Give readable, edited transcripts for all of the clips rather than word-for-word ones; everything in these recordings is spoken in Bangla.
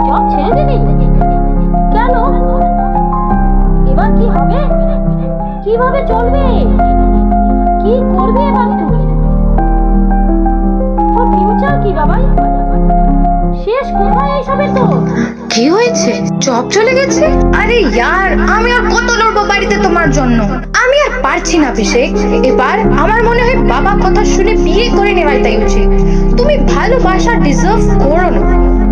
জব ছেড়ে দিলি? কেন? এবার কি হবে? কিভাবে চলবে? কি করবে এবার তুই? তোর ফিউচার কি বাবাই? শেষ কোথায় এইসবের তোর? কি হয়েছে? জব চলে গেছে? আরে ইয়ার, আমি আর কত লড়বো বাড়িতে তোমার জন্য? আমি আর পারছি না অভিষেক। এবার আমার মনে হয় বাবা কথা শুনে বিয়ে করে নেওয়াটাই উচিত। তুমি ভালোবাসা ডিজার্ভ করো না।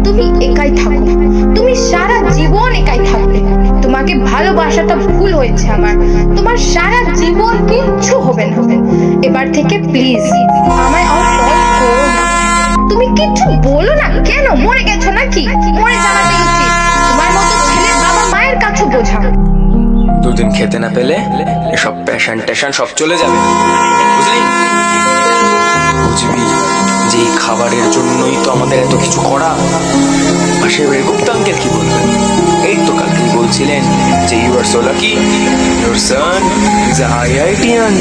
তুমি একাই থাকো, তুমি সারা জীবন একাই থাকবে। তোমাকে ভালোবাসাটা ভুল হয়েছে আমার। তোমার সারা জীবন কিচ্ছু হবে না। এবার থেকে প্লিজ আমায় আর কল করো না। তুমি কিচ্ছু বলো না কেন? মরে গেছো নাকি? মরে যাওয়াটাই উচিত। তোমার মতো ছেলে বাবা মায়ের কাছে বোঝা। দুদিন খেতে না পেলে এসব প্যাশন ট্যাশন সব চলে যাবে, বুঝলি? বুঝবি যে এই খাবারের জন্যই তো আমাদের এত কিছু করা। পাশে গুপ্তা আঙ্কেল কি বলবেন? এই তো কালকেই বলছিলেন যে you are so lucky, your son is a IITian.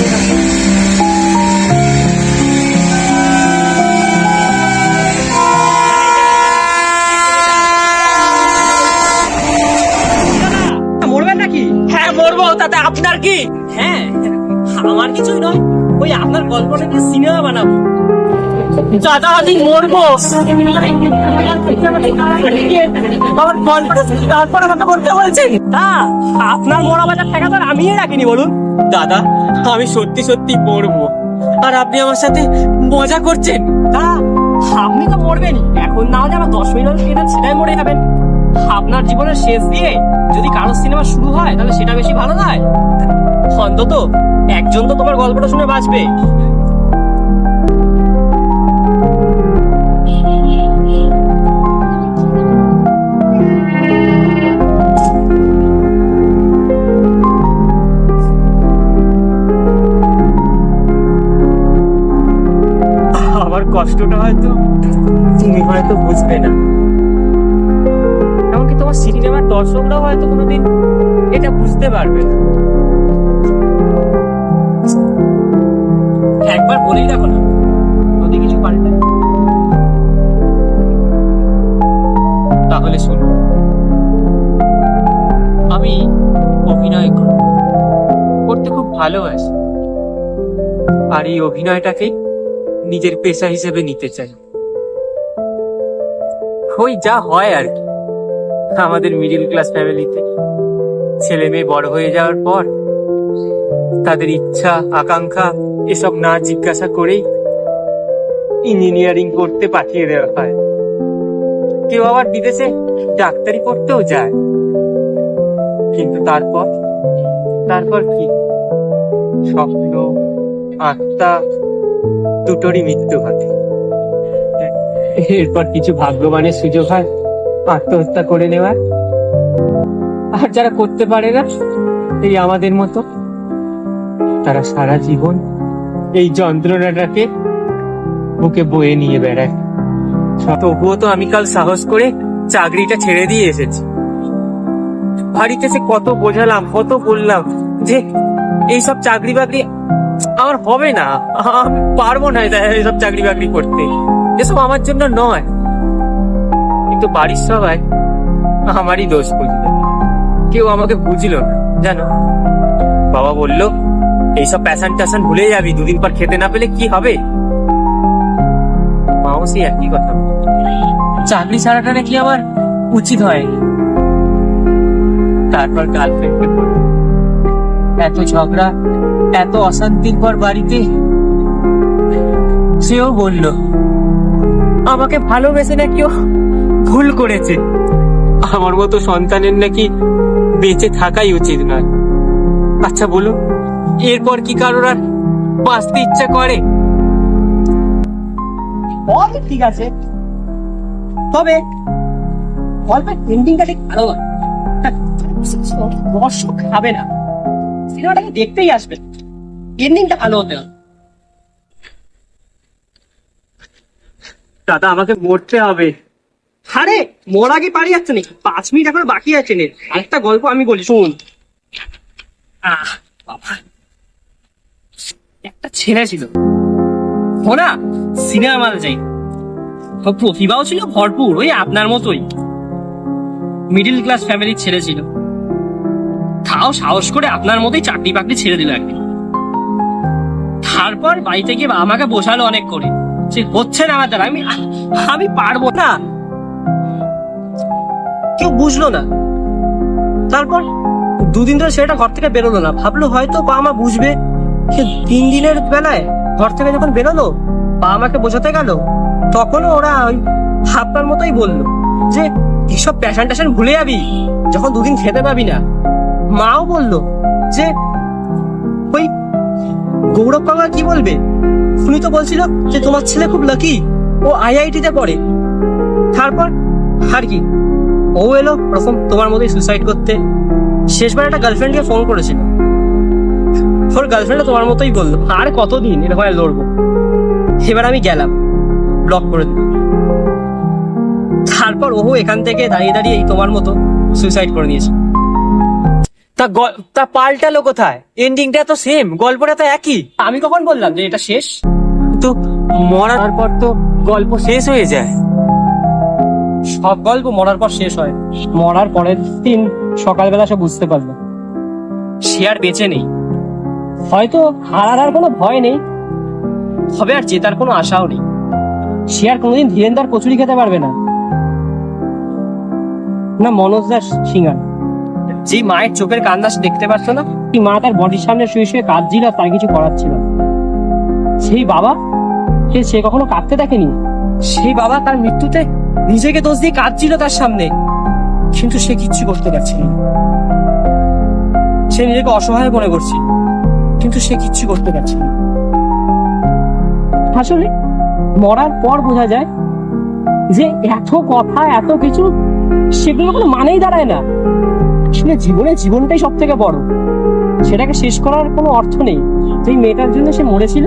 মরবেন নাকি? হ্যাঁ মরবো, তাতে আপনার কি? হ্যাঁ আমার কিছুই নয়, ওই আপনার গল্পটা নিয়ে সিনেমা বানাবো। দাদা আমি মরবো, আমার গল্পটা তারপর আমাকে বলতে বলছেন। আপনার মরা বাজার টাকা তো আমিই রাখিনি, বলুন দাদা। আমি সত্যি সত্যি মরবো, আর আপনি আমার সাথে মজা করছেন। আপনি তো মরবেনই, এখন না হলে আমার 10 মিনিট সেটাই মরে যাবেন। আপনার জীবনের শেষ দিয়ে যদি কারো সিনেমা শুরু হয় তাহলে সেটা বেশি ভালো নয়? অন্তত একজন তো তোমার গল্পটা শুনে বাঁচবে। আমার কষ্টটা হয়তো তুমি হয়তো বুঝবে না, এমনকি তোমার সিনেমার দর্শকরাও হয়তো কোনোদিন এটা বুঝতে পারবে না। একবার বলেই দেখো না, যদি কিছু পাল্টে। তাহলে শোনো, আমি অভিনয় করতে খুব ভালোবাসি, আর এই অভিনয়টাকেই নিজের পেশা হিসেবে নিতে চাই। ওই যা হয় আর কি, আমাদের মিডিল ক্লাস ফ্যামিলিতে ছেলে মেয়ে বড় হয়ে যাওয়ার পর তাদের ইচ্ছা আকাঙ্ক্ষা এসব না জিজ্ঞাসা করেই ইঞ্জিনিয়ারিং করতে পাঠিয়ে দেওয়া হয়। কেউ আবার বিদেশে ডাক্তারি পড়তেও যায়, কিন্তু তারপর কি? স্বপ্ন আত্মা দুটোরই মৃত্যু ঘটে। এরপর কিছু ভাগ্যবানের সুযোগ হয় আত্মহত্যা করে নেওয়ার, আর যারা করতে পারে না, এই আমাদের মতো, তারা সারা জীবন এই যন্ত্রণাটাকে বুকে বয়ে নিয়ে বেড়ায়। তবুও তো আমি কাল সাহস করে চাকরিটা ছেড়ে দিয়ে এসেছি। বাড়িতে এসে কত বোঝালাম, কত বললাম যে এইসব চাকরি বাকরি আমার হবে না, আমি পারবো না এইসব চাকরি বাকরি করতে, এসব আমার জন্য নয়। কিন্তু বাড়ির সবাই আমারই দোষ বুঝলো, কেউ আমাকে বুঝলো না। জানো, বাবা বলল এইসব প্যাশন ট্যাশন ভুলে যাবি, দুদিন পর খেতে না পেলে কি হবে। মাও সেই একই কথা, চাকরি ছাড়াটা নাকি আমার উচিত হয়নি। তারপর গার্লফ্রেন্ডকে বলল, এত ঝগড়া এত অশান্তির পর বাড়িতে সেও বলল আমাকে ভালোবেসে নাকি ও ভুল করেছে, আমার মতো সন্তানের নাকি বেঁচে থাকাই উচিত নয়। আচ্ছা বলো, এরপর কি কারোর আর বাঁচতে ইচ্ছা করে? ঠিক আছে, তবে গল্পের এন্ডিংটা ঠিক ভালো হয়। দর্শক খাবে না, সিনেমাটাকে দেখতেই আসবে, এন্ডিংটা ভালো হতে হবে। দাদা আমাকে মরতে হবে। আরে মরা কি পারি যাচ্ছে নাকি? 5 মিনিট এখনো বাকি আছে। আরেকটা গল্প আমি বলি, শুন। বাবা, একটা ছেলে ছিল, ও না সিনেমা মাল যাই, প্রতিভাও ছিল ভরপুর, ওই আপনার মতোই। মিডিল ক্লাস ফ্যামিলির ছেলে ছিল, তাও সাহস করে আপনার মতোই চাকরি বাকরি ছেড়ে দিল একদিন। তারপর বাড়িতে গিয়ে বাবা মাকে বোঝালো অনেক করে যে হচ্ছে না আমার দ্বারা, আমি পারবো না। কেউ বুঝলো না। তারপর দুদিন ধরে ছেলেটা ঘর থেকে বেরোলো না। ভাবলো হয়তো বাবা মা বুঝবে। 3 দিনের বেলায় ঘর থেকে যখন বেরোলো, বাবা মাকে বোঝাতে গেল, তখনও ওরা ওই আপনার মতোই বললো যে এইসব প্যাশন ট্যাশন ভুলে যাবি যখন 2 দিন খেতে পাবি না। মাও বললো যে ওই গৌরব কাকা কি বলবে, উনি তো বলছিল যে তোমার ছেলে খুব লাকি, ও IIT-তে পড়ে। তারপর আর কি, ও এলো প্রথম তোমার মতোই সুইসাইড করতে। শেষবার একটা গার্লফ্রেন্ডকে ফোন করেছিল, ওর গার্লফ্রেন্ড তোমার মতোই বললো আর কতদিন এরকম লড়বো। এবার আমি গেলাম, ব্লক করে দিল। তারপর ও এখান থেকে দাঁড়িয়ে দাঁড়িয়ে তোমার মতো সুইসাইড করে নিয়েছে। তা পাল্টালো কোথায়? এন্ডিংটা তো সেম, গল্পটা তো একই। আমি কখন বললাম যে এটা শেষ? তো মরার পর তো গল্প শেষ হয়ে যায়। সব গল্প মরার পর শেষ হয়। মরার পরের দিন সকালবেলা সে বুঝতে পারলো সে আর বেঁচে নেই। হয়তো হারার কোনো ভয় নেই, তবে আর জেতার কোনো আশাও নেই। সে আর কোনোদিন ধীরেন্দার কচুরি খেতে পারবে না, না মনোজ দাস সিঙ্গার। যে মায়ের চোখের কান্না সে দেখতে পারতো না, সেই মা তার বডির সামনে শুয়ে শুয়ে কাঁদছিল আর তার কিছু করার ছিল। সেই বাবা সে কখনো কাঁদতে দেখেনি। সেই বাবা তার মৃত্যুতে নিজেকে দোষ দিয়ে কাঁদছিল তার সামনে, কিন্তু সে কিচ্ছু করতে পারছিল না। সে নিজেকে অসহায় মনে করছিল, কিন্তু সে কিচ্ছু করতে পারছিল না। আসলে মরার পর বোঝা যায় যে এত কথা এত কিছু সেগুলো কোনো মানেই দাঁড়ায় না। আসলে জীবনটাই সব থেকে বড়, সেটাকে শেষ করার কোনো অর্থ নেই। যেই মেয়েটার জন্য সে মরেছিল,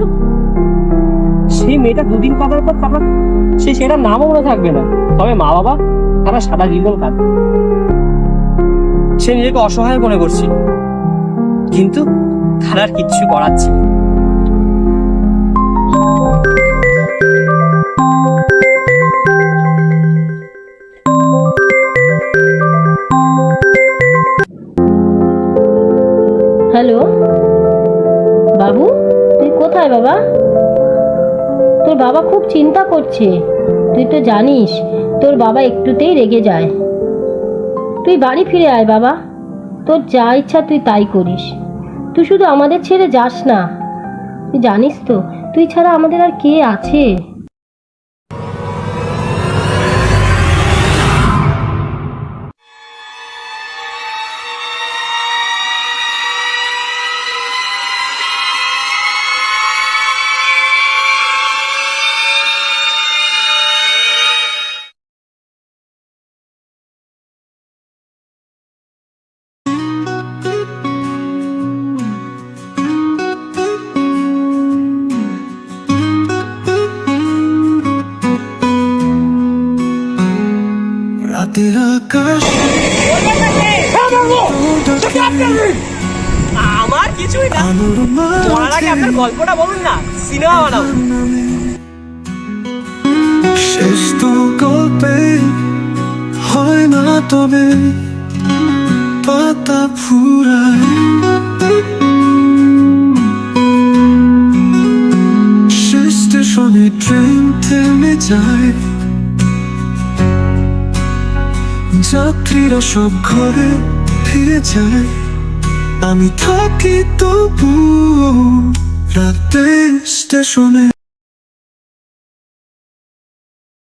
সেই মেয়েটা 2 দিন কাটার পর তারপর সেটার নামও মনে থাকবে না, তবে মা বাবা তারা সারা জীবন কাঁদবে। সে নিজেকে অসহায় মনে করছিল, কিন্তু তার আর কিচ্ছু করার ছিল না। হ্যালো বাবু, তুই কোথায় বাবা? তোর বাবা খুব চিন্তা করছে, তুই তো জানিস তোর বাবা একটুতেই রেগে যায়। তুই বাড়ি ফিরে আয় বাবা, তোর যা ইচ্ছা তুই তাই করিস। তুই শুধু আমাদের ছেড়ে যাস না, তুই জানিস তো তুই ছাড়া আমাদের আর কে আছে। রাতের আকাশ আমার কিছুই না, মরার আগে আপনার গল্পটা বলুন না, সিনেমা বানাবো। শেষ তো গল্পে হয় না, তবে পাতা ফুরায়। শেষ স্টেশনে ট্রেন থেমে যায়, যাত্রীরা সব ঘরে ফিরে যায়। আমি থাকি তবু রাতে স্টেশনে।